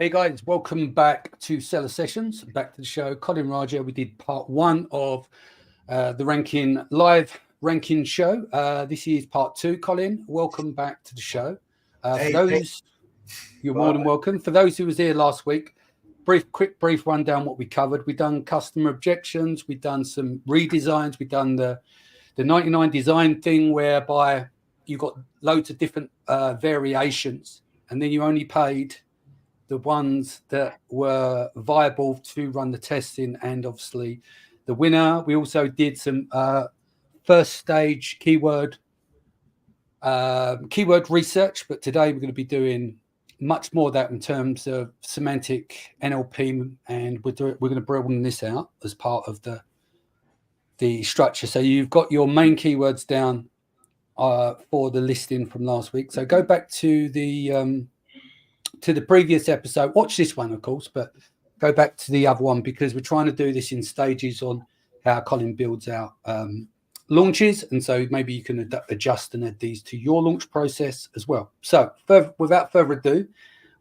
Hey guys, welcome back to Seller Sessions. Back to the show. Colin Raja. We did part one of the live ranking show. This is part two. Colin, welcome back to the show. For Hey, those, you're more well, than welcome. For those who was here last week, brief rundown what we covered. We've done customer objections. We've done some redesigns. We've done the 99 design thing whereby you got loads of different variations, and then you only paid the ones that were viable to run the testing, and obviously the winner. We also did some first stage keyword research, but today we're going to be doing much more of that in terms of semantic NLP, and we're going to broaden this out as part of the structure. So you've got your main keywords down for the listing from last week. So go back to the previous episode. Watch this one, of course, but go back to the other one because we're trying to do this in stages on how Colin builds out launches. And so maybe you can adjust and add these to your launch process as well. So without further ado,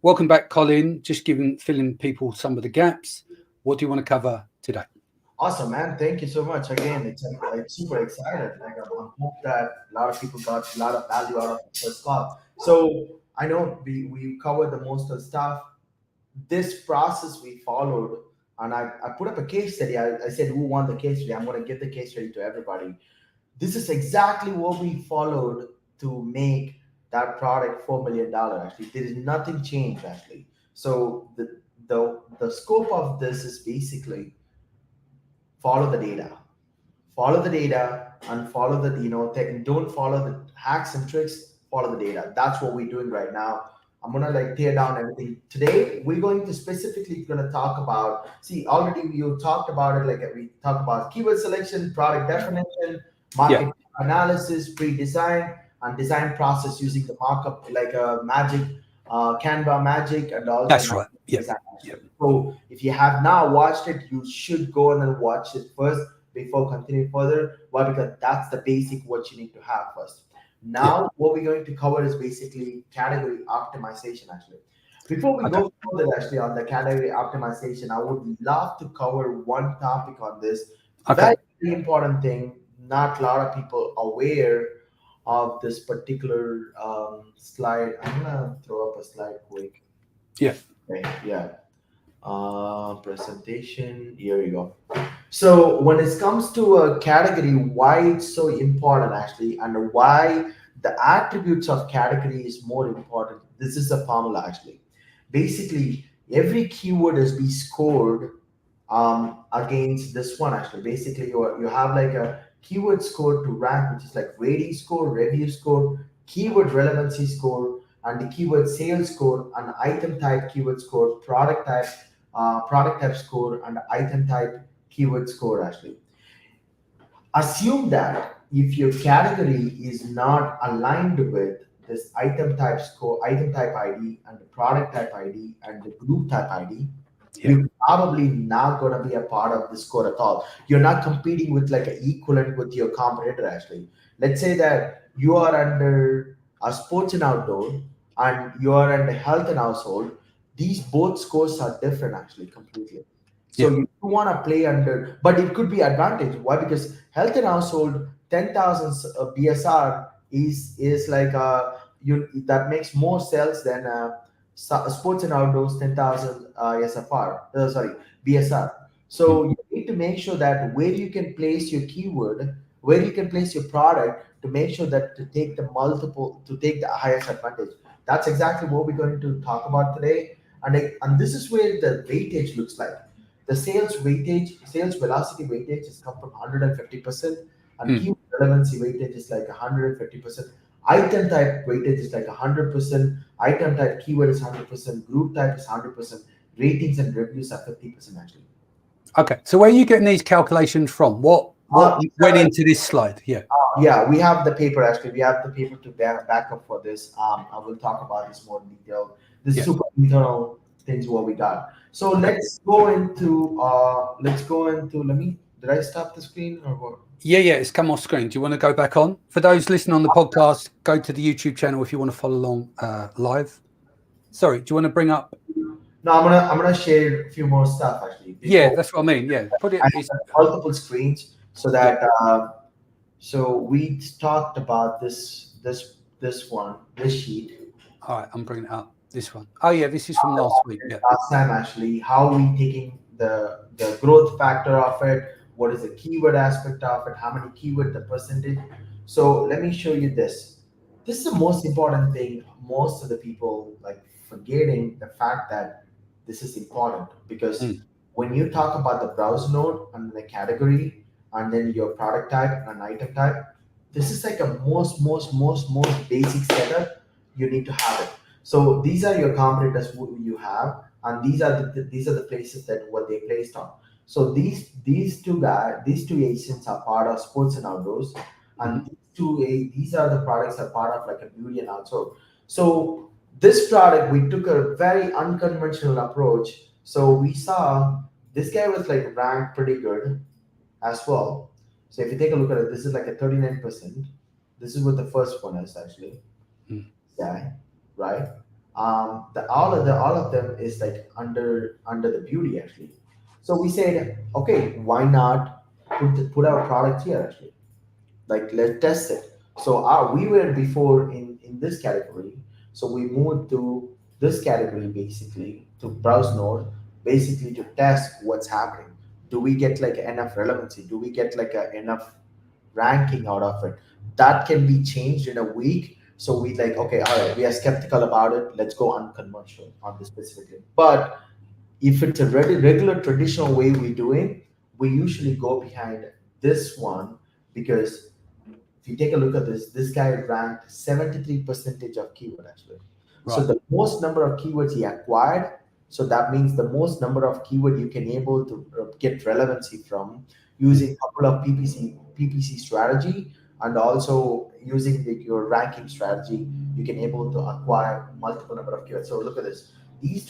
welcome back, Colin. Just filling people some of the gaps. What do you want to cover today? awesome, man. Thank you so much. Again, it's like super excited. Like I hope that a lot of people got a lot of value out of the first call. So I know we covered the most of the stuff. This process we followed, and I put up a case study. I said who won the case study. I'm going to give the case study to everybody. This is exactly what we followed to make that product $4 million. Actually, there is nothing changed actually. So the scope of this is basically follow the data, and follow the don't follow the hacks and tricks. Follow the data. That's what we're doing right now. I'm gonna like tear down everything today. We're going to specifically gonna talk about. See, already you talked about it. Like we talked about keyword selection, product definition, market analysis, pre-design, and design process using the markup like a magic, Canva magic, and also That's right. design. So if you have not watched it, you should go and then watch it first before continuing further. Why? Because that's the basic what you need to have first. Now, what we're going to cover is basically category optimization. Actually, before we go further, actually on the category optimization, I would love to cover one topic on this. Very important thing. Not a lot of people aware of this particular slide. I'm gonna throw up a slide quick. Yeah. Okay, yeah. Presentation. Here you go. So when it comes to a category, why it's so important actually, and why the attributes of category is more important. This is a formula actually. Basically, every keyword is be scored against this one actually. Basically, you have like a keyword score to rank, which is like rating score, review score, keyword relevancy score, and the keyword sales score, and item type keyword score, product type score, and item type keyword score actually. Assume that if your category is not aligned with this item type score, item type ID, and the product type ID, and the group type ID, you're probably not going to be a part of the score at all. You're not competing with like an equivalent with your competitor actually. Let's say that you are under a sports and outdoor, and you are under health and household. These both scores are different actually completely. So you want to play under, but it could be advantage. Why? Because health and household 10,000 BSR is like that makes more sales than sports and outdoors 10,000 SFR. Sorry, BSR. So you need to make sure that where you can place your keyword, where you can place your product to make sure that to take the highest advantage. That's exactly what we're going to talk about today, and this is where the weightage looks like. The sales velocity weightage is come from 150%, and keyword relevancy weightage is like 150%. Item type weightage is like 100%. Item type keyword is 100%. Group type is 100%. Ratings and reviews are 50% actually. Okay. So where are you getting these calculations from? What went into this slide? Yeah, we have the paper actually. We have the paper to back up for this. I will talk about this more in detail. This super internal things what we got. So let's go into did I stop the screen or what? Yeah, it's come off screen. Do you want to go back on? For those listening on the podcast, go to the YouTube channel if you want to follow along live. Sorry, do you want to bring up? No, I'm gonna share a few more stuff actually. Yeah, Before that's what I mean. Yeah, put I it. It's, have multiple screens so yeah. that so we talked about this one, this sheet All right, I'm bringing it up. This one. Oh yeah, this is from last week. Yeah. last time actually. How we taking the growth factor of it? What is the keyword aspect of it? How many keyword the percentage? So let me show you this. This is the most important thing. Most of the people like forgetting the fact that this is important because Mm, when you talk about the browse node and the category and then your product type and item type, this is like a most basic setup. You need to have it. So these are your competitors who you have, and these are the places that what they placed on. So these two agents are part of sports and outdoors, and mhm, these are the products are part of like a beauty and outdoor. So this product we took a very unconventional approach. So we saw this guy was like ranked pretty good as well. So if you take a look at it, this is like a 39%. This is what the first one is actually. mm, Yeah, right. The all of them is like under the beauty actually. So we said, okay, why not put our product here actually? Like let's test it. So we were before in this category, so we moved to this category basically to browse node, basically to test what's happening. Do we get like enough relevancy? Do we get like enough ranking out of it? That can be changed in a week. So we like, okay, all right, we are skeptical about it, let's go unconventional on this specifically. But if it's a regular traditional way we do it, we usually go behind this one because if you take a look at this, this guy ranked 73 percentage of keyword actually. So right. the most number of keywords he acquired, so that means the most number of keyword you can able to get relevancy from Mm, using a couple of PPC strategy and also using your ranking strategy, you can able to acquire multiple number of keywords. So look at this. These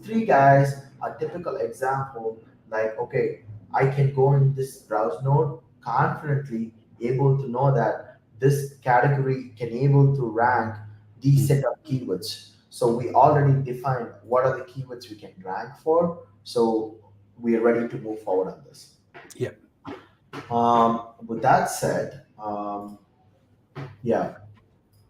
three guys are typical example. Like, okay, I can go in this browse node confidently able to know that this category can able to rank these mm, set of keywords. So we already defined what are the keywords we can rank for. So we are ready to move forward on this. yeah. With that said, yeah.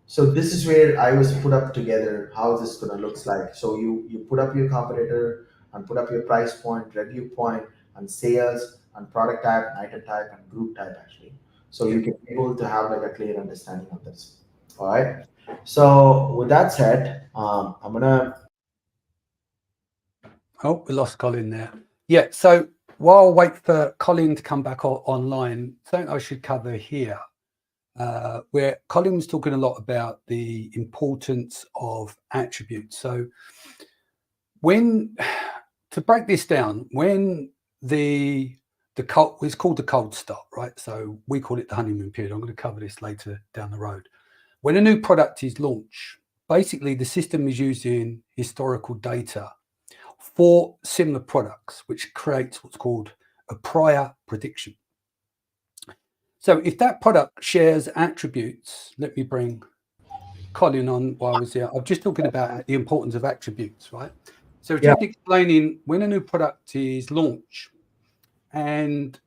So this is where I was put up together how this gonna looks like. So you put up your competitor and put up your price point, review point, and sales and product type, and item type, and group type actually. So Yeah. you can be able to have like a clear understanding of this. All right. So with that said, I'm gonna Oh, we lost Colin there. Yeah. So while I wait for Colin to come back online, something I should cover here, where Colin was talking a lot about the importance of attributes. So when to break this down, when the cold, it's called the cold start, right? So we call it the honeymoon period. I'm going to cover this later down the road. When a new product is launched, basically the system is using historical data for similar products, which creates what's called a prior prediction. So if that product shares attributes, let me bring Colin on while I was here. I'm just talking about the importance of attributes, right? So yeah just explaining when a new product is launched, and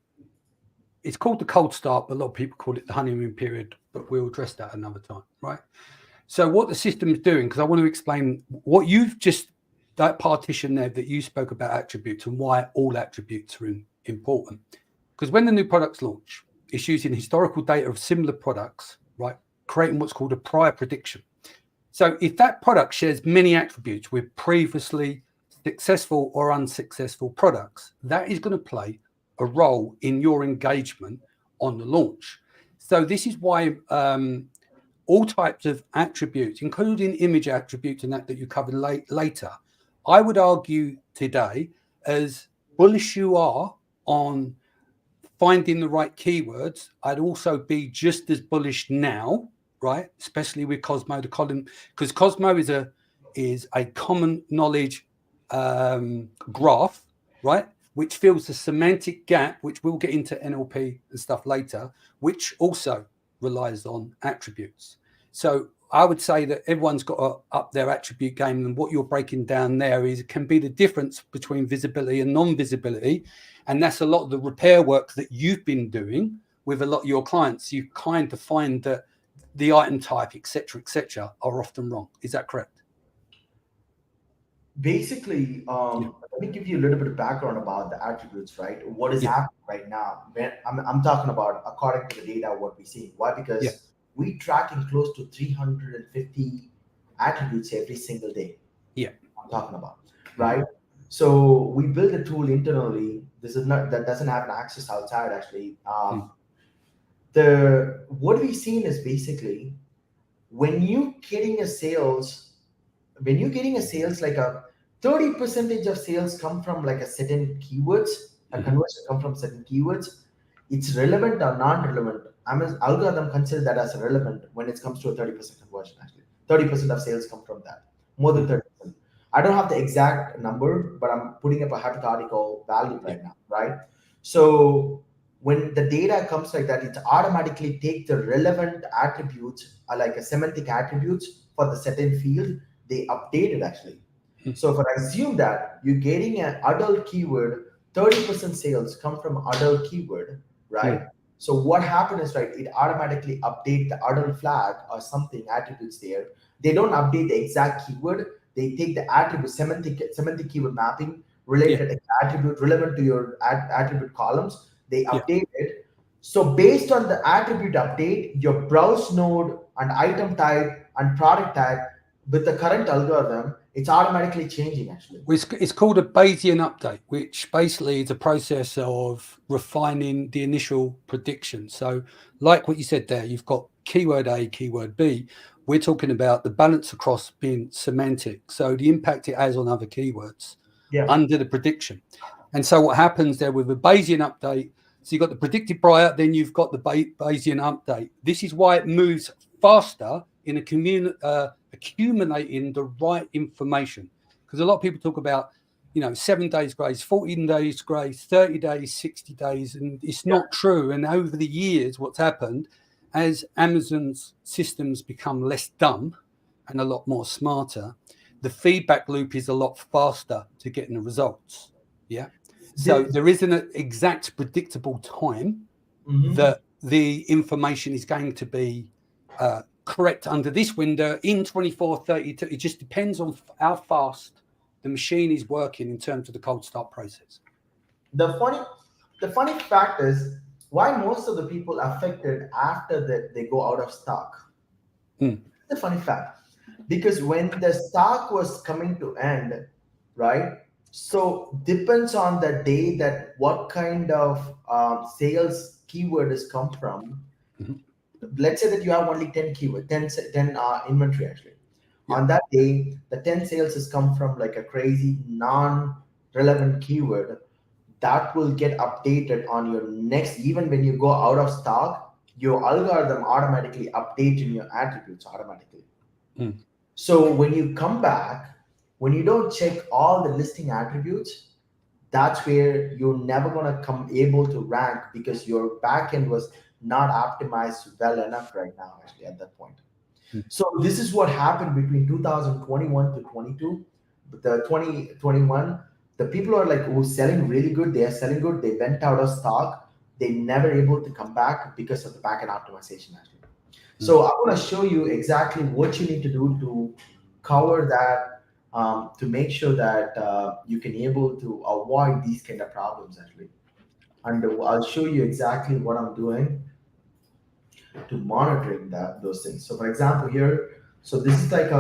it's called the cold start, but a lot of people call it the honeymoon period, but we'll address that another time, right? So what the system is doing, because I want to explain what you've just, that partition there that you spoke about attributes and why all attributes are important. Because when the new products launch, it's using historical data of similar products, right? Creating what's called a prior prediction. So if that product shares many attributes with previously successful or unsuccessful products, that is going to play a role in your engagement on the launch. So this is why all types of attributes, including image attributes and that you covered later, I would argue today, as bullish you are on finding the right keywords, I'd also be just as bullish now, right? Especially with Cosmo, the Colin, because Cosmo is a common knowledge graph, right? Which fills the semantic gap, which we'll get into NLP and stuff later, which also relies on attributes. So I would say that everyone's got to up their attribute game, and what you're breaking down there can be the difference between visibility and non-visibility, and that's a lot of the repair work that you've been doing with a lot of your clients. You kind of find that the item type, etc., are often wrong. Is that correct? Basically, let me give you a little bit of background about the attributes, right? What is happening right now? When I'm talking about according to the data, what we see. Why? Because we tracking close to 350 attributes every single day. Yeah, I'm talking about, right? So we build a tool internally. This is not that doesn't have an access outside actually. The what we've seen is basically when you getting a sales when you're getting a sales like a 30% of sales come from like a certain keywords, a conversion come from certain keywords, it's relevant or non-relevant. I mean, algorithm consider that as relevant when it comes to a 30% conversion. Actually, 30% of sales come from that, more than 30%. I don't have the exact number, but I'm putting up a hypothetical value right now, right? So when the data comes like that, it automatically take the relevant attributes, like a semantic attributes for the certain field. They update it actually. So if I assume that you're getting an adult keyword, 30% sales come from adult keyword, right? So what happens is, right, it automatically update the adult flag or something attributes there. They don't update the exact keyword. They take the attribute semantic keyword mapping related attribute relevant to your attribute columns. They update it. So based on the attribute update, your browse node and item type and product tag with the current algorithm, it's automatically changing actually. It's called a Bayesian update, which basically is a process of refining the initial prediction. So like what you said there, you've got keyword A, keyword B. We're talking about the balance across being semantic. So the impact it has on other keywords under the prediction. And so what happens there with a Bayesian update, so you've got the predicted prior, then you've got the Bayesian update. This is why it moves faster in accumulating the right information. Because a lot of people talk about, 7 days grace, 14 days grace, 30 days, 60 days, and it's not true. And over the years, what's happened, as Amazon's systems become less dumb and a lot more smarter, the feedback loop is a lot faster to getting the results. Yeah. So there isn't an exact predictable time that the information is going to be correct under this window in 24, 32. It just depends on how fast the machine is working in terms of the cold start process. The funny fact is why most of the people affected after that they go out of stock. The funny fact, because when the stock was coming to end, right? So depends on the day that what kind of sales keyword has come from. Let's say that you have only 10 keyword, 10 inventory actually. On that day, the 10 sales has come from like a crazy non-relevant keyword that will get updated on your next, even when you go out of stock, your algorithm automatically updates in your attributes automatically. So when you come back, when you don't check all the listing attributes, that's where you're never going to come able to rank because your backend was not optimized well enough right now actually at that point. So this is what happened between 2021 to 22. The 2021, the people are like, oh, selling really good. They are selling good. They went out of stock. They never able to come back because of the backend optimization actually. So I want to show you exactly what you need to do to cover that, to make sure that you can able to avoid these kind of problems actually. And I'll show you exactly what I'm doing to monitoring those things. So for example here, so this is like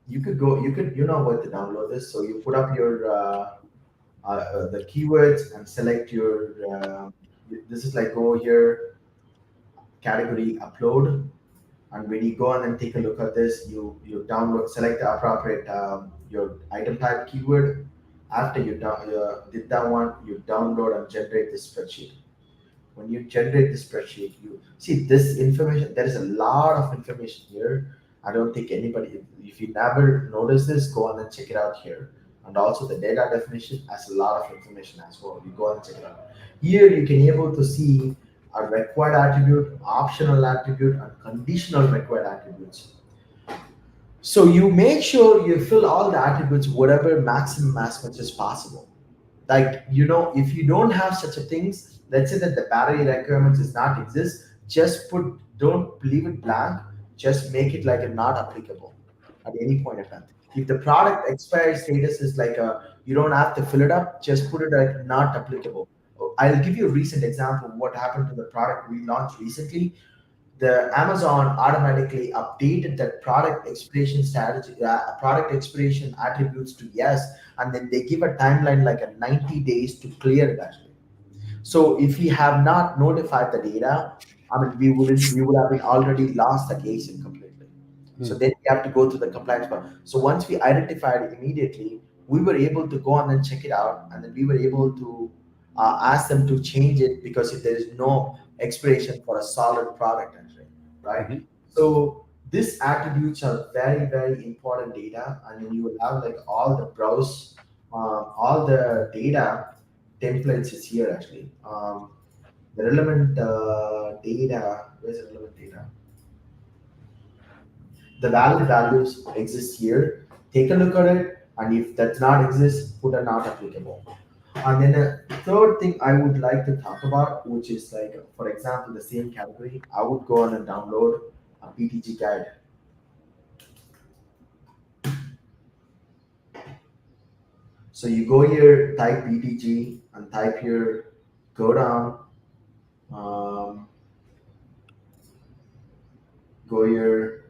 you could what to download this. So you put up your the keywords and select your this is like go here, category upload, and when you go on and take a look at this, you download, select the appropriate your item type keyword. After you did that one, you download and generate this spreadsheet. When you generate the spreadsheet, you see this information. There is a lot of information here. I don't think anybody, if you never notice this, go on and check it out here. And also the data definition has a lot of information as well. You go on and check it out. Here you can able to see a required attribute, optional attribute, and conditional required attributes. So you make sure you fill all the attributes, whatever maximum as much as possible. Like, if you don't have such a things, let's say that the battery requirements does not exist, just don't leave it blank, just make it like a not applicable at any point of time. If the product expiry status is like a, you don't have to fill it up, just put it like not applicable. I'll give you a recent example of what happened to the product we launched recently. The Amazon automatically updated that product expiration strategy, product expiration attributes to yes, and then they give a timeline like a 90 days to clear it actually. So if we have not notified the data, I mean, we would have been already lost the case completely. So Mm. then we have to go through the compliance part. So once we identified it immediately, we were able to go on and check it out, and then we were able to ask them to change it because if there is no expiration for a solid product, actually, right? Mhm. So these attributes are very very important data, and then you will have like all the browse, all the data templates is here actually. The relevant data, where's the relevant data? The valid values exist here. Take a look at it, and if that not exist, put a not applicable. And then a third thing I would like to talk about, which is like, for example, the same category, I would go on and download a PTG guide. So you go here, type PTG, and type here, go down, um, go here.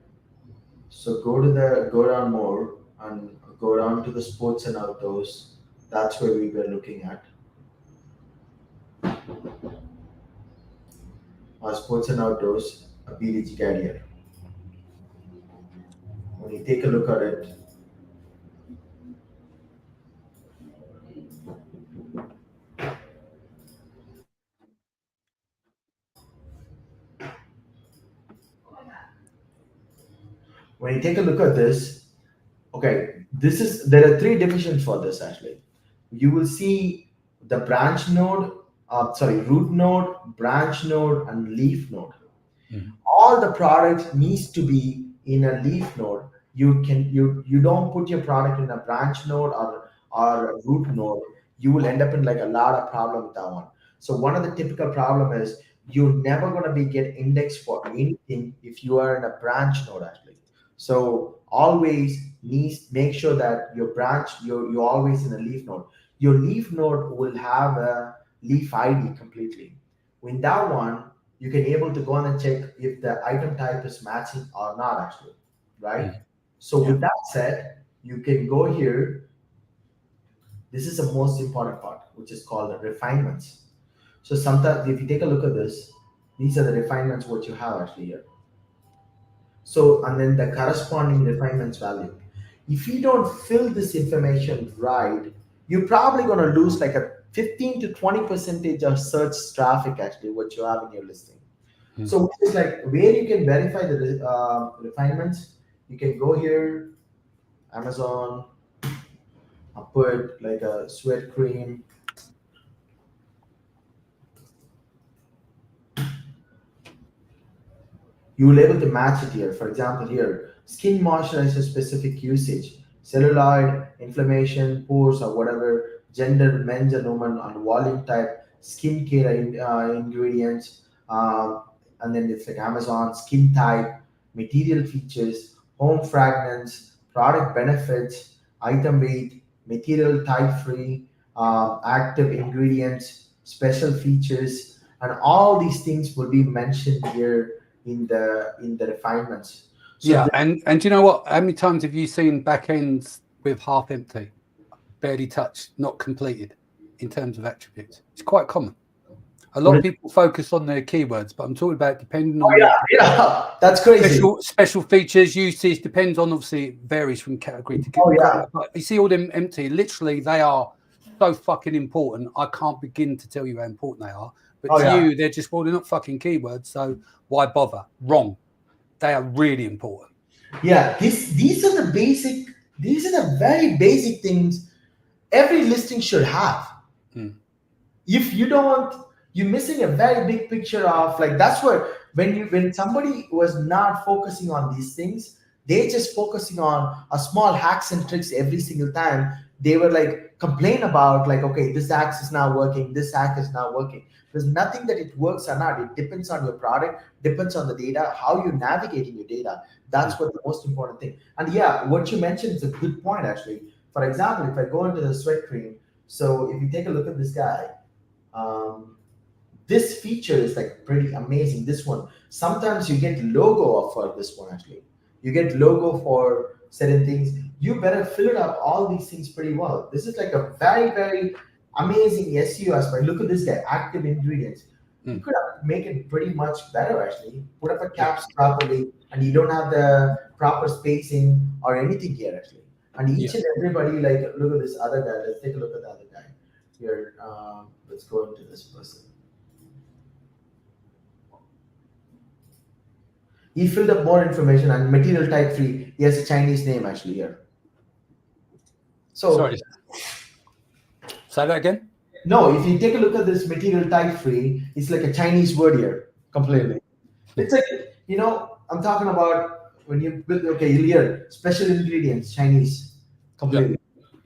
So go down more and go down to the sports and outdoors. That's where we were looking at. Sports and outdoors, a PDG carrier. When you take a look at it, when you take a look at this, okay, there are three divisions for this actually. You will see the branch node, root node, branch node, and leaf node. Mhm. All the product needs to be in a leaf node. You don't put your product in a branch node or a root node, you will end up in like a lot of problem with that one. So one of the typical problem is you're never going to be get indexed for anything if you are in a branch node actually. So always needs make sure that your branch you're always in a leaf node. Your leaf node will have a leaf ID completely. With that one, you can able to go on and check if the item type is matching or not actually, right? Mhm. So Yeah. with that said, you can go here. This is the most important part, which is called the refinements. So sometimes if you take a look at this, these are the refinements what you have actually here. So and then the corresponding refinements value. If you don't fill this information right, you're probably going to lose like a 15 to 20 percentage of search traffic actually what you have in your listing. Mm. So which is like where you can verify the refinements. You can go here, Amazon, put like a sweat cream. You will able to match it here. For example, here skin moisturizer specific usage, celluloid, inflammation, pores or whatever, gender, men's and women, and volume type, skincare ingredients, and then it's like Amazon skin type, material features, home fragrance, product benefits, item weight, material type free, active ingredients, special features, and all these things will be mentioned here in the refinements. So Yeah, and do you know what? How many times have you seen back ends with half empty, barely touched, not completed in terms of attributes? It's quite common. A lot what of is, people focus on their keywords, but I'm talking about depending oh on yeah, the yeah, that's crazy. special features, usage, depends on, obviously it varies from category to Oh category. yeah, But you see all them empty, literally they are so fucking important. I can't begin to tell you how important they are. But oh to yeah, you, they're just, well, they're not fucking keywords, so why bother? Wrong. They are really important. yeah. These are the basic. These are the very basic things every listing should have. Mm. If you don't, you're missing a very big picture of like that's where when somebody was not focusing on these things, They just focusing on a small hacks and tricks every single time. They were like complain about like, okay, this hack is not working, this hack is not working. There's nothing that it works or not. It depends on your product, depends on the data, how you're navigating your data. That's what the most important thing. And yeah, what you mentioned is a good point actually. For example, if I go into the sweat cream, so if you take a look at this guy, um, this feature is like pretty amazing. This one, sometimes you get logo for this one actually. You get logo for certain things. You better fill it up all these things pretty well. This is like a very amazing SEO aspect. Look at this guy, active ingredients. You could make it pretty much better actually. Put up a caps properly, and you don't have the proper spacing or anything here actually. And each and everybody, like, look at this other guy. Let's take a look at the other guy here. Let's go into this person. He filled up more information and material type free. He has a Chinese name actually here. So sorry, say that again. no, if you take a look at this material type free, it's like a Chinese word here completely. It's like, I'm talking about when you build, okay, here special ingredients Chinese completely.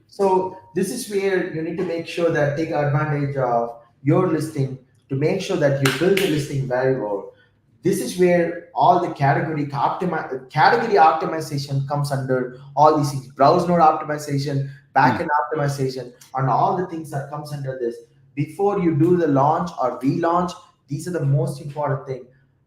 So this is where you need to make sure that take advantage of your listing to make sure that you build the listing very well. This is where all the category optimization comes under all these things. Browse node optimization, backend optimization, and all the things that comes under this. Before you do the launch or relaunch, these are the most important thing.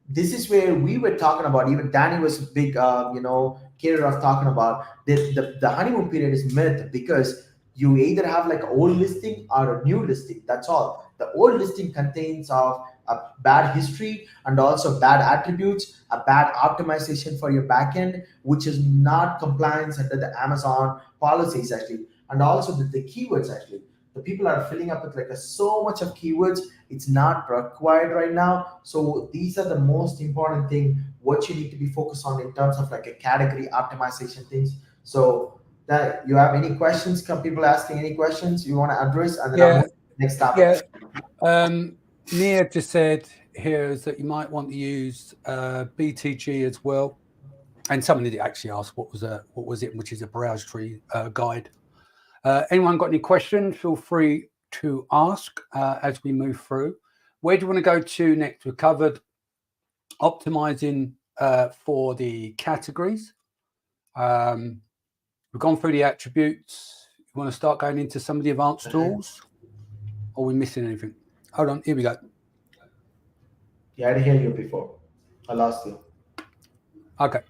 This is where we were talking about. Even Danny was a big, carer of talking about the honeymoon period is myth because you either have like an old listing or a new listing. That's all. The old listing contains of a bad history and also bad attributes, a bad optimization for your backend, which is not compliance under the Amazon policies actually, and also the keywords actually. The people are filling up with like so much of keywords. It's not required right now. So these are the most important thing what you need to be focused on in terms of like a category optimization things. So that you have any questions? Come people asking any questions you want to address, and then I'll move to the next topic. Nia just said here is that you might want to use BTG as well, and someone did actually ask what was it, which is a browse tree guide. Anyone got any questions? Feel free to ask as we move through. Where do you want to go to next? We've covered optimizing for the categories. We've gone through the attributes. You want to start going into some of the advanced tools? Or are we missing anything? Hold on, here we go. Yeah, I didn't hear you before. I lost you. Okay.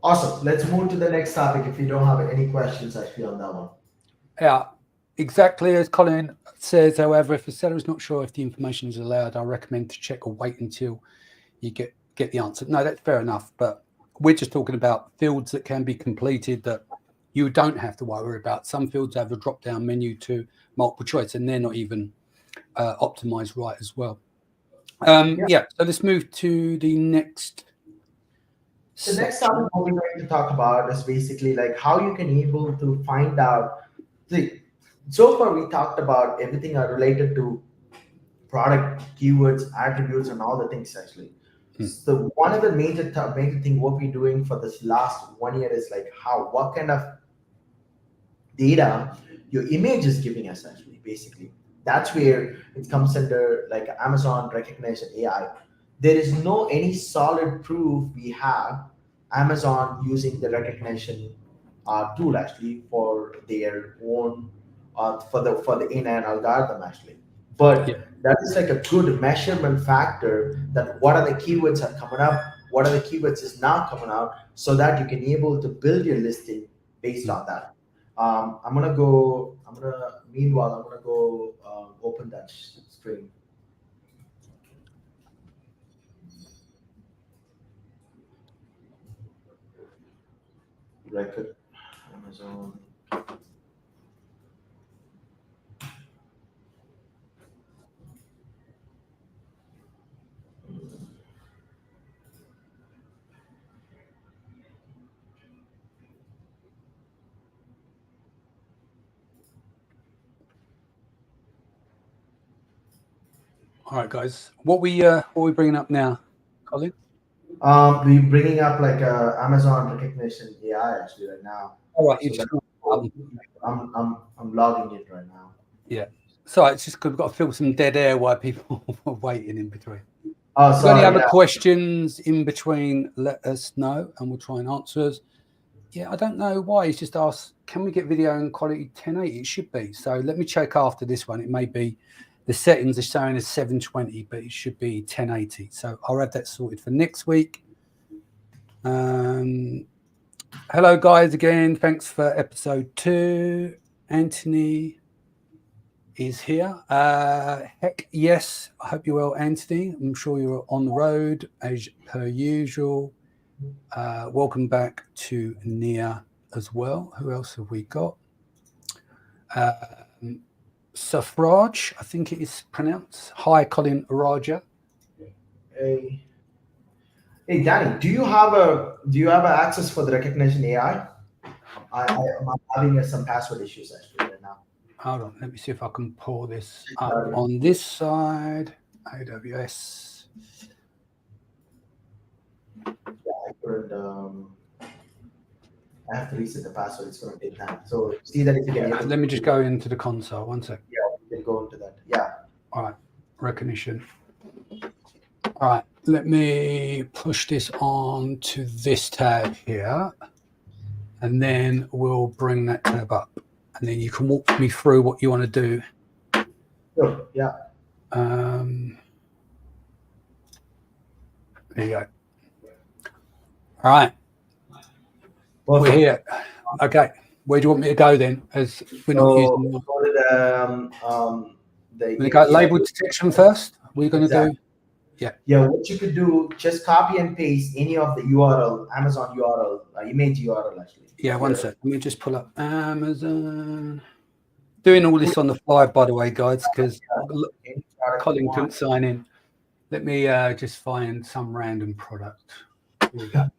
Awesome. Let's move to the next topic if you don't have any questions actually on that one. Yeah, exactly as Colin says. However, if the seller is not sure if the information is allowed, I recommend to check or wait until you get the answer. No, that's fair enough. But we're just talking about fields that can be completed that you don't have to worry about. Some fields have a drop-down menu to multiple choice, and they're not even optimized right as well. So let's move to the next. The next topic what we're going to talk about is basically like how you can able to find out. See, so far we talked about everything related to product keywords, attributes, and all the things actually. So one of the major thing what we're doing for this last 1 year is like what kind of data your image is giving us actually. Basically, that's where it comes under like Amazon recognition AI. There is no any solid proof we have Amazon using the recognition tool actually for their own for the in-end algorithm actually. But that is like a good measurement factor that what are the keywords are coming up, what are the keywords is not coming out, so that you can able to build your listing based on that. Meanwhile, I'm gonna go open that screen. Record Amazon. All right, guys. What we bringing up now, Colin? We bringing up like Amazon recognition AI actually right now. All right, you So just that um, I'm logging it right now. yeah. Sorry, it's just 'cause we've got to fill some dead air while people are waiting in between. Oh, If you've got any sorry. other Yeah. questions in between, let us know and we'll try and answer us. Yeah, I don't know why. He's just asked, can we get video in quality 1080? It should be. So let me check after this one. It may be the settings are showing as 720, but it should be 1080. So I'll have that sorted for next week. Hello, guys, again. Thanks for episode 2. Anthony is here. Heck yes. I hope you're well, Anthony. I'm sure you're on the road as per usual. Welcome back to Nia as well. Who else have we got? Safraj, I think it is pronounced. Hi, Colin Raja. Hey, hey, Danny, do you have a access for the recognition AI? I'm having some password issues actually right now. Hold on, let me see if I can pull this up on this side. AWS. Yeah, I couldn't. I have to reset the password. It's going to take time. So see that if you can. Let me just go into the console. One sec. Yeah, we can go into that. Yeah. All right, recognition. All right, let me push this on to this tab here, and then we'll bring that tab up, and then you can walk me through what you want to do. Sure. Yeah. There you go. All right. We're here. Okay. Where do you want me to go then? As we're not using go to we got label detection first. We're going to do. Yeah. Yeah. What you could do, just copy and paste any of the URL, Amazon URL, image URL actually. Yeah. One sec. Let me just pull up Amazon. Doing all this on the fly, by the way, guys, because Colin couldn't sign in. Let me just find some random product. Here we go.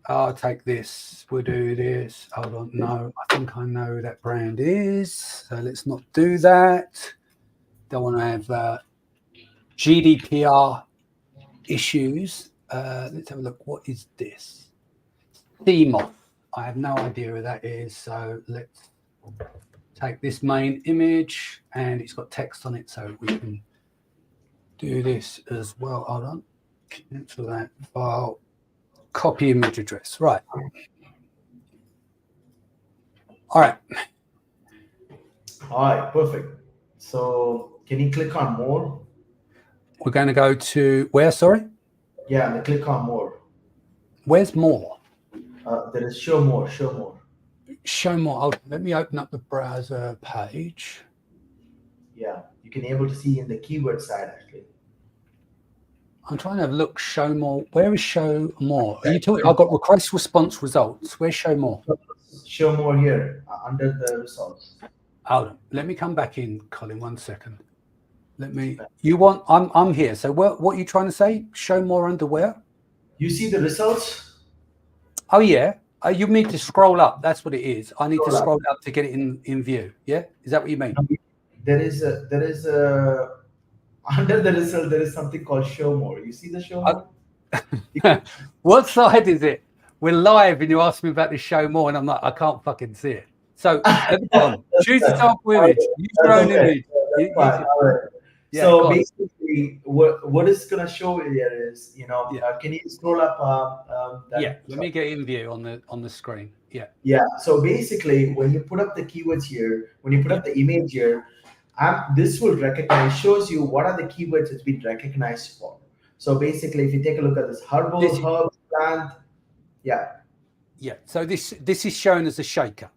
I'll take this. We'll do this. Hold on. No, I think I know who that brand is. So let's not do that. Don't want to have GDPR issues. Let's have a look. What is this? CMOS. I have no idea who that is. So let's take this main image, and it's got text on it, so we can do this as well. Hold on. Cancel that file. Copy image address. Right. All right. All right. Perfect. So can you click on more? We're going to go to where? Sorry. Yeah, and click on more. Where's more? There is show more. Show more. Show more. Let me open up the browser page. Yeah, you can able to see in the keyword side actually. I'm trying to have a look. Show more. Where is show more? Are you talking? I've got request response results. Where's show more? Show more here under the results. Hold on. Let me come back in, Colin. 1 second. Let me. You want? I'm here. So what are you trying to say? Show more under where? You see the results? Oh yeah. You need to scroll up. That's what it is. I need to scroll up to get it in view. Yeah. Is that what you mean? There is a under the result there is something called show more. You see the show more? What side is it? We're live and you ask me about the show more and I'm like, I can't fucking see it. So at the bottom, choose the sample image, use your own image. Yeah, so basically what it's gonna show here is, can you scroll up let me get in view on the screen. Yeah, so basically when you put up the keywords here, when you put up the image here, this will recognize, shows you what are the keywords it's been recognized for. So basically, if you take a look at this herb, plant, so this is shown as a shaker.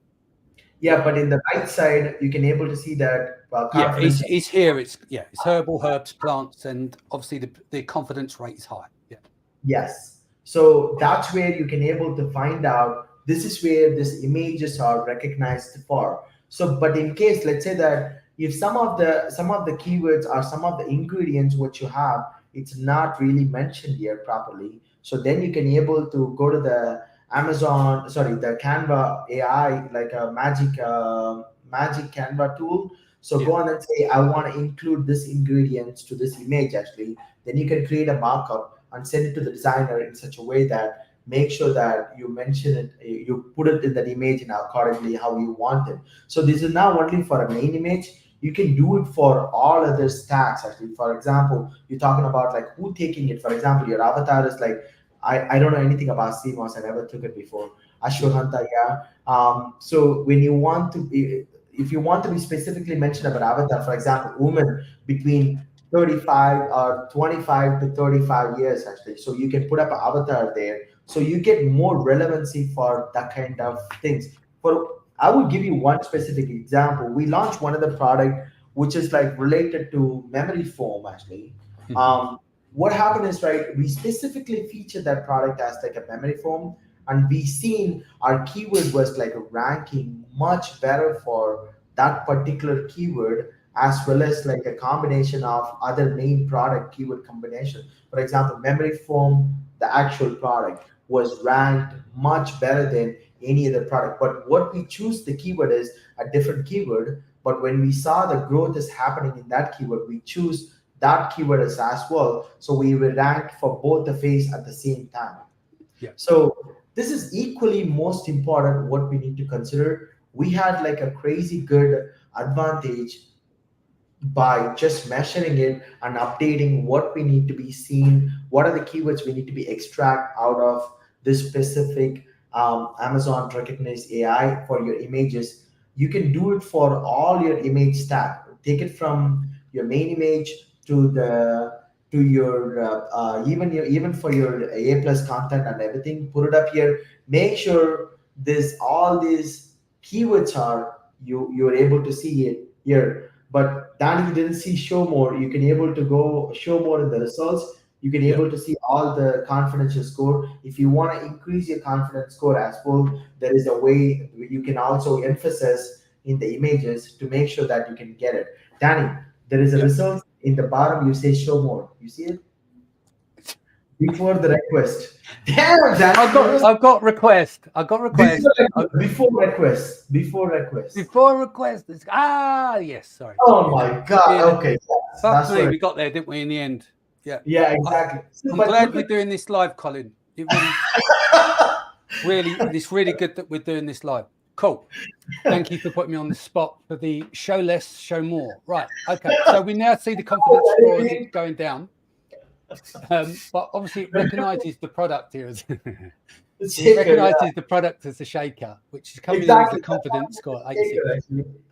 Yeah, but in the right side, you can able to see that. It's here. It's herbal, herbs, plants, and obviously the confidence rate is high. Yeah. Yes. So that's where you can able to find out. This is where these images are recognized for. So, but in case, let's say that if some of the keywords or some of the ingredients what you have, it's not really mentioned here properly. So then you can able to go to the the Canva AI, like a magic Canva tool. So go on and say, I want to include this ingredients to this image actually. Then you can create a markup and send it to the designer in such a way that make sure that you mention it, you put it in that image and accordingly how you want it. So this is now only for a main image. You can do it for all other stacks actually. For example, you're talking about like who taking it. For example, your avatar is like, I don't know anything about CMOS. I never took it before. Ashwagandha, yeah. So when you want to, if you want to be specifically mentioned about avatar, for example, women between 35 or 25 to 35 years actually. So you can put up an avatar there. So you get more relevancy for that kind of things. For I will give you one specific example. We launched one of the product which is like related to memory foam actually. Um, what happened is right, we specifically featured that product as like a memory foam, and we seen our keyword was like ranking much better for that particular keyword as well as like a combination of other main product keyword combination. For example, memory foam, the actual product was ranked much better than any other product. But what we choose the keyword is a different keyword. But when we saw the growth is happening in that keyword, we choose that keyword as well. So we will rank for both the phase at the same time. Yeah. So this is equally most important what we need to consider. We had like a crazy good advantage by just measuring it and updating what we need to be seen, what are the keywords we need to be extract out of this specific Amazon recognized AI for your images. You can do it for all your image stack. Take it from your main image to the to your even for your A plus content and everything. Put it up here. Make sure this all these keywords are you're able to see it here. But Danny didn't see show more. You can able to go show more in the results. You can Yeah. able to see all the confidential score. If you want to increase your confidence score as well, there is a way you can also emphasize in the images to make sure that you can get it. Danny, there is a Yeah. result in the bottom. You say show more. You see it before the request. Damn, Danny, I've got request. I got request. before request. Before request. Before request. Yes, sorry. Oh my God. Yeah. Okay, yes, Fuck that's me, what. we got there, didn't we, in the end? Yeah. Yeah, exactly. I'm But glad look we're at doing this live, Colin. It really, it's really good that we're doing this live. Cool. Thank you for putting me on the spot for the show less, show more. Right. Okay. So we now see the confidence score as it's going down. But obviously it recognizes the product here as it recognizes the product as a shaker, which is coming in as a confidence score. Shaker,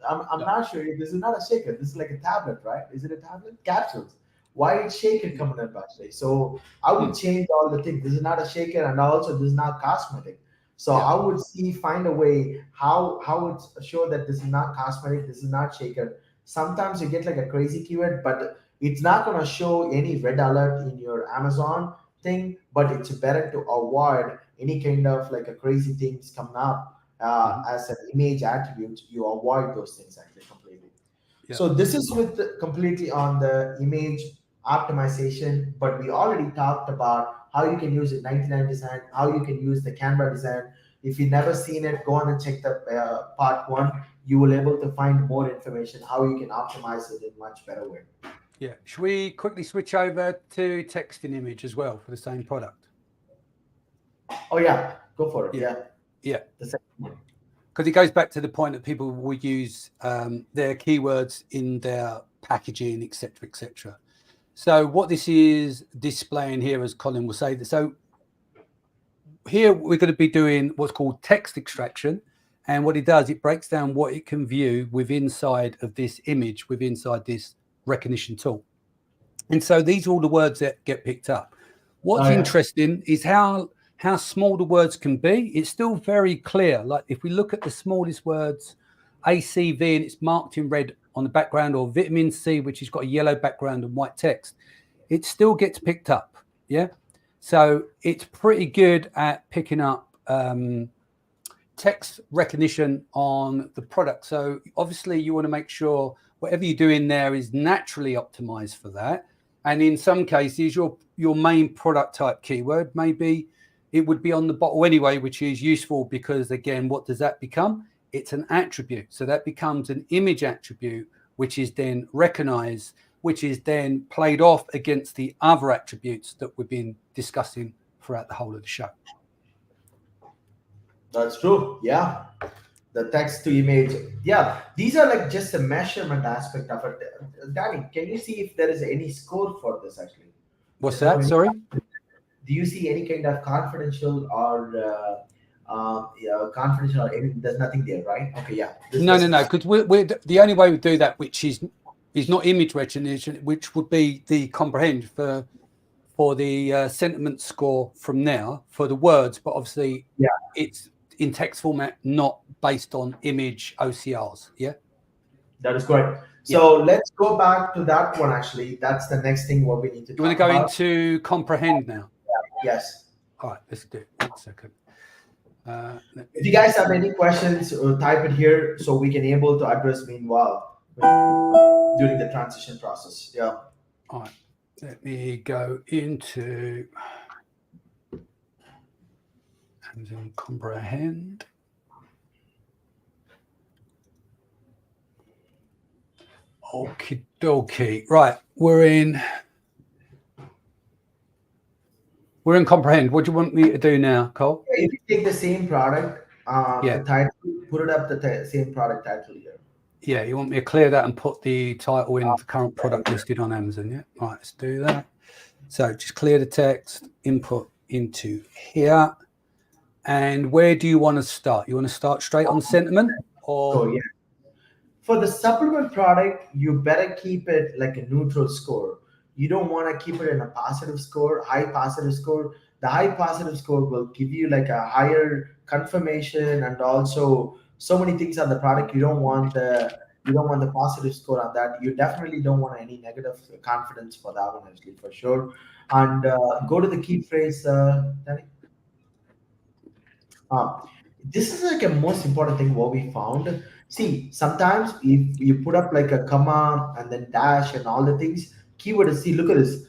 I'm not sure. This is not a shaker. This is like a tablet, right? Is it a tablet? Capsules. Why is shaker coming up actually? So I would change all the things. This is not a shaker, and also this is not cosmetic. So I would find a way how it's show that this is not cosmetic, this is not shaker. Sometimes you get like a crazy keyword, but it's not gonna show any red alert in your Amazon thing. But it's better to avoid any kind of like a crazy things coming up as an image attribute. You avoid those things actually completely. So this is with completely on the image optimization, but we already talked about how you can use it 99 design, how you can use the Canva design. If you've never seen it, go on and check the part one. You will able to find more information how you can optimize it in much better way. Yeah. Should we quickly switch over to text and image as well for the same product? Oh yeah, go for it. Yeah. Yeah. The second one. Because it goes back to the point that people will use their keywords in their packaging, etc., etc. So what this is displaying here, as Colin will say, so here we're going to be doing what's called text extraction, and what it does, it breaks down what it can view within inside of this image, within inside this recognition tool. And so these are all the words that get picked up. What's interesting is how small the words can be. It's still very clear. Like if we look at the smallest words, ACV, and it's marked in red on the background, or vitamin C, which has got a yellow background and white text, it still gets picked up. Yeah. So it's pretty good at picking up text recognition on the product. So obviously you want to make sure whatever you do in there is naturally optimized for that. And in some cases, your main product type keyword, maybe it would be on the bottom anyway, which is useful because, again, what does that become? It's an attribute. So that becomes an image attribute, which is then recognized which is then played off against the other attributes that we've been discussing throughout the whole of the show. That's true. Yeah. The text to image. Yeah. These are like just a measurement aspect of it. Danny, can you see if there is any score for this actually? What's that? Sorry? Do you see any kind of confidential or confidential or any, there's nothing there, right? Okay, yeah. No. Because we're the only way we do that, which is not image recognition, which would be the comprehend for the sentiment score from now for the words, but obviously it's in text format, not based on image OCRs. Yeah, that is correct. So let's go back to that one. Actually, that's the next thing what we need to. You want to go into comprehend now? Yes. All right, let's do it. 1 second. If you guys have any questions, type it here so we can able to address meanwhile during the transition process. Yeah. All right. Let me go into Amazon comprehend. Okie dokie. Right, we're in comprehend. What do you want me to do now, Cole? If you take the same product, the title, put it up the same product title here. Yeah, you want me to clear that and put the title in the current product listed on Amazon, yeah? All right, let's do that. So just clear the text, input into here. And where do you want to start? You want to start straight on sentiment? Or yeah. For the supplement product, you better keep it like a neutral score. You don't want to keep it in a positive score, high positive score. The high positive score will give you like a higher confirmation and also so many things on the product. You don't want the positive score on that. You definitely don't want any negative confidence for that one, actually, for sure. And go to the key phrase, Danny. This is like a most important thing what we found. See, sometimes if you put up like a comma and then dash and all the things, keyword is, see, look at this.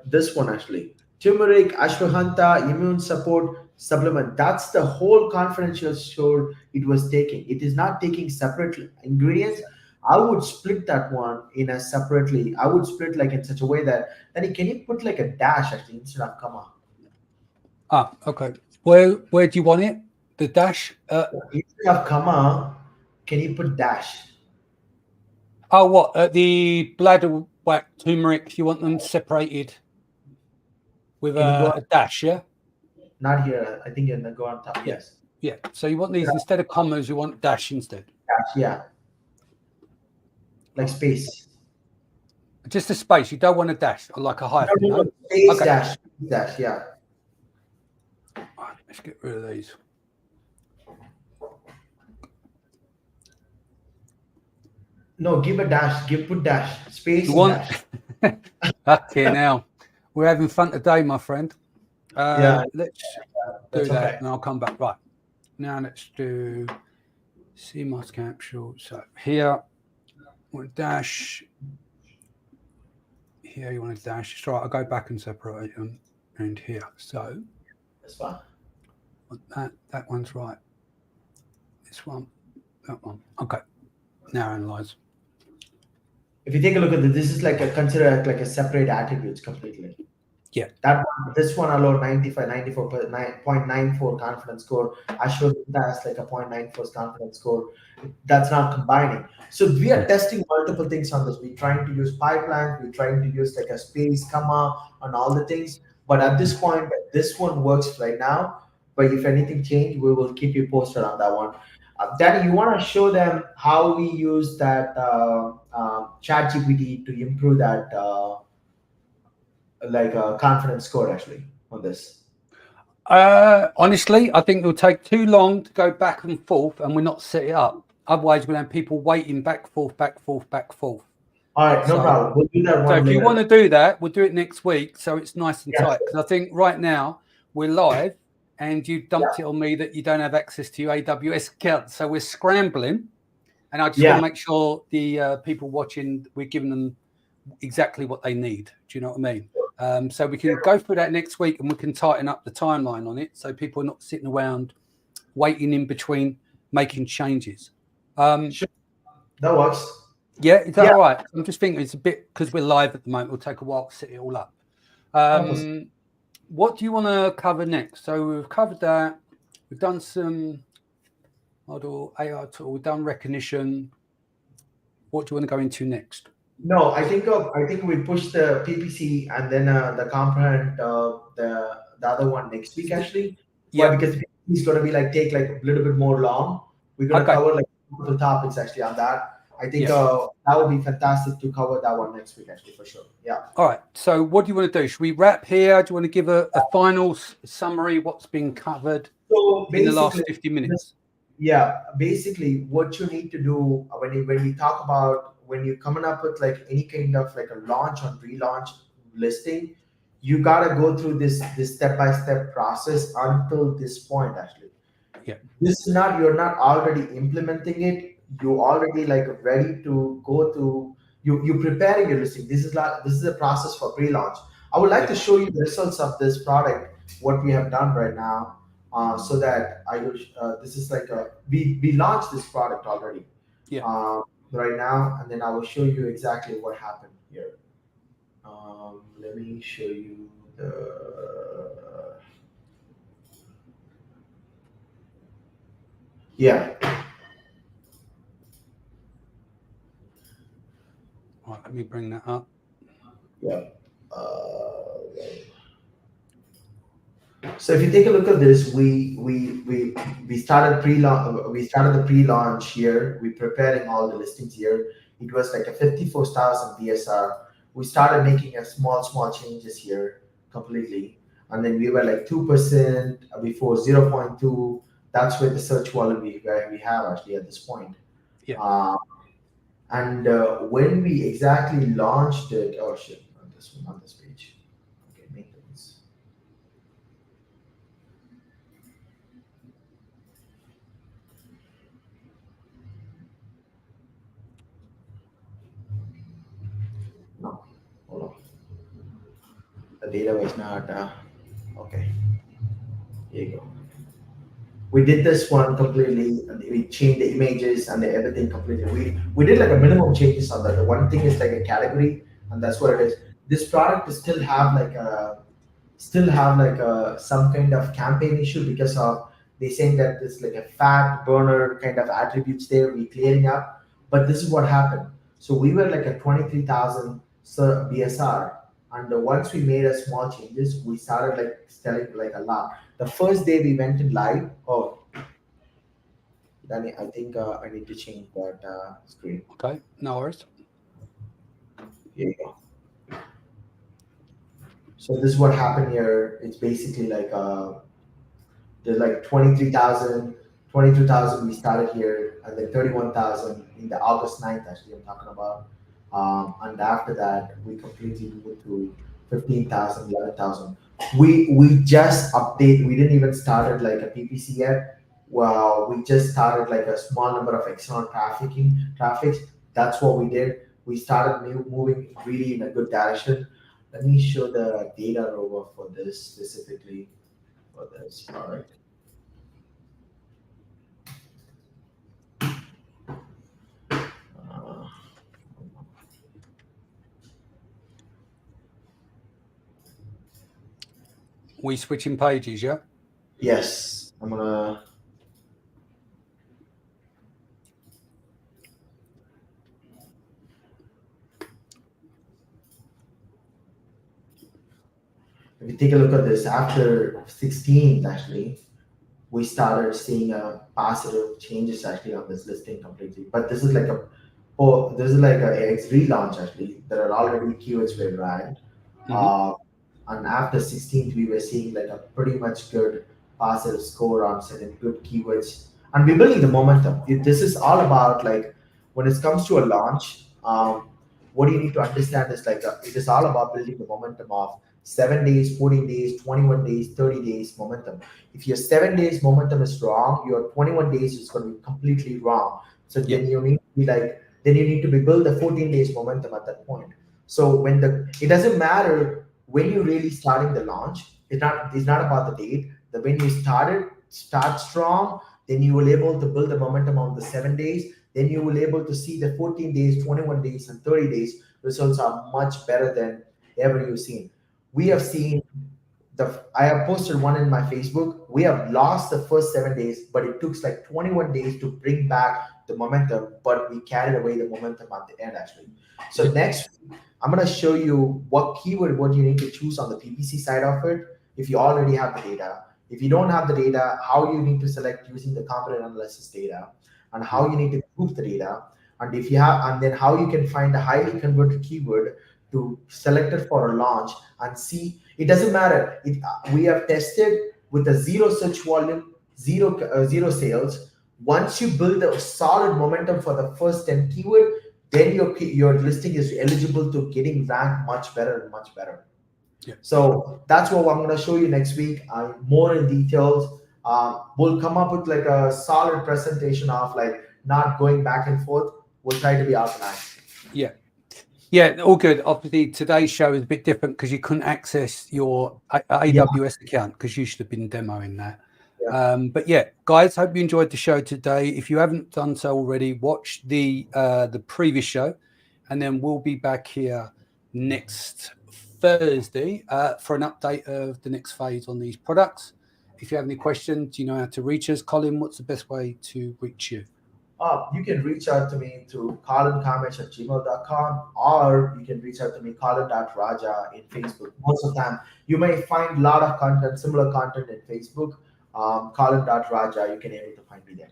This one actually. Turmeric, ashwagandha, immune support, supplement. That's the whole confidential store it was taking. It is not taking separate ingredients. I would split that one in a separately. I would split like in such a way that then can you put like a dash actually instead of comma? Okay. Where do you want it? The dash? Instead of comma, can you put dash? Oh, what? The bladderwhack turmeric, you want them separated with a dash, yeah? Not here. I think you're going to go on top. Yes. Yeah. So you want these instead of commas, you want dash instead. Dash, yeah. Like space. Just a space. You don't want a dash or like a hyphen. No? Space, okay. Dash, yeah. All right, let's get rid of these. No, give a dash. Put dash. Space. You want? Dash. Okay, now we're having fun today, my friend. Let's do that, and I'll come back. Right now, let's do CMOS capsule. So here, want a dash. Here, you want a dash. It's right. I'll go back and separate them, and here. So that's fine. That one's right. This one, that one. Okay. Now analyze. If you take a look at this is like consider like a separate attributes completely. Yeah. This one allowed 94.94 confidence score. Ashwagandha has like a 0.94 confidence score. That's not combining. So we are testing multiple things on this. We're trying to use pipelines. We're trying to use like a space, comma, and all the things. But at this point, this one works right now. But if anything change, we will keep you posted on that one. Danny, you want to show them how we use that ChatGPT to improve that confidence score actually on this? Honestly, I think it'll take too long to go back and forth, and we're not set it up. Otherwise, we'll have people waiting back, forth. All right, no problem. We'll do that one. So if you want to do that, we'll do it next week. So it's nice and tight. Because I think right now we're live, and you dumped it on me that you don't have access to your AWS account. So we're scrambling, and I just want to make sure the people watching, we're giving them exactly what they need. Do you know what I mean? So we can go through that next week, and we can tighten up the timeline on it, so people are not sitting around waiting in between making changes. Sure. That works. Yeah, is that Yeah, all right? I'm just thinking it's a bit because we're live at the moment. It'll take a while to set it all up. 100%. What do you want to cover next? So we've covered that. We've done some model AI tool. We've done recognition. What do you want to go into next? No, I think we push the PPC and then the comprehend the other one next week actually. Why? Yep. Because PPC is going to be like take like a little bit more long. We're going to Okay. cover like multiple topics actually on that. I think Yeah. that would be fantastic to cover that one next week actually for sure. Yeah. All right. So what do you want to do? Should we wrap here? Do you want to give a final summary? What's been covered So in the last basically, 50 this minutes? yeah, basically what you need to do when we talk about when you're coming up with like any kind of like a launch or relaunch listing, you gotta go through this step by step process until this point actually. Yeah. This is not you're not already implementing it. You already like ready to go to you preparing your listing. This is a process for pre-launch. I would like Yeah. to show you the results of this product, what we have done right now, so that I will. This is like a we launched this product already Yeah. right now, and then I will show you exactly what happened here. Let me show you the yeah. All right. Let me bring that up. Yeah. So if you take a look at this, we started the pre-launch here. We preparing all the listings here. It was like a 54,000 BSR. We started making a small changes here completely, and then we were like 2% before 0.2. That's where the search volume we have actually at this point. Yeah. Uh, and when we exactly launched it, oh shit, on this one, on this page. Okay, maintenance. No, hold on. The data was not okay. Here you go. We did this one completely. And we changed the images and everything completely. We did like a minimum changes on that. The one thing is like a category, and that's what it is. This product still have like a some kind of campaign issue because of they saying that there's like a fat burner kind of attributes there. We clearing up, but this is what happened. So we were like a 23,000 BSR, and once we made a small changes, we started like selling like a lot. The first day we went in live, oh, Danny, I think I need to change that screen. Okay. No worries. Here you go. So this is what happened here. It's basically like there's like 22,000 we started here, and then 31,000 in the August 9th, actually, I'm talking about. And after that, we completely moved to 15,000, 11,000. We just update, we didn't even started like a PPC yet. Well, we just started like a small number of external traffics. That's what we did. We started moving really in a good direction. Let me show the data over for this specifically for this product. Uh, We switching pages, yeah? yes, I'm gonna. If you take a look at this, after 16th, actually, we started seeing a positive changes actually on this listing completely. But this is like a this is like a X relaunch actually. There are already keywords were ranked. Mm-hmm. Uh, and after 16th, we were seeing like a pretty much good positive score on certain good keywords. And we're building the momentum. This is all about like when it comes to a launch, what you need to understand is like it is all about building the momentum of 7 days, 14 days, 21 days, 30 days momentum. If your 7 days momentum is wrong, your 21 days is going to be completely wrong. So Yeah. then you need to be like, then you need to be build the 14 days momentum at that point. So when it doesn't matter when you really starting the launch, it's not about the date. The when you start strong, then you will able to build the momentum on the 7 days, then you will able to see the 14 days, 21 days, and 30 days results are much better than ever you've seen. We have seen I have posted one in my Facebook. We have lost the first 7 days, but it took like 21 days to bring back the momentum, but we carried away the momentum at the end actually. So next week, I'm gonna show you what you need to choose on the PPC side of it if you already have the data. If you don't have the data, how you need to select using the component analysis data, and how you need to group the data, and if you have, and then how you can find a highly converted keyword to select it for a launch and see. It doesn't matter. We have tested with a zero search volume, zero sales. Once you build a solid momentum for the first 10 keyword, then your listing is eligible to getting ranked much better and much better. Yeah. So that's what I'm going to show you next week. More in details. We'll come up with like a solid presentation of like not going back and forth. We'll try to be organized. Yeah. Yeah, all good. Obviously, today's show is a bit different because you couldn't access your AWS account because you should have been demoing that. Yeah. But yeah, guys, hope you enjoyed the show today. If you haven't done so already, watch the previous show, and then we'll be back here next Thursday for an update of the next phase on these products. If you have any questions, you know how to reach us. Colin, what's the best way to reach you? You can reach out to me through colinkamich@gmail.com, or you can reach out to me, colin.raja, in Facebook. Most of the time, you may find a lot of content, similar content in Facebook. Colin.raja, you can able to find me there.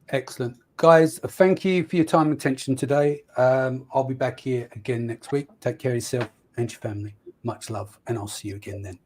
Excellent. Guys, thank you for your time and attention today. I'll be back here again next week. Take care of yourself and your family. Much love, and I'll see you again then.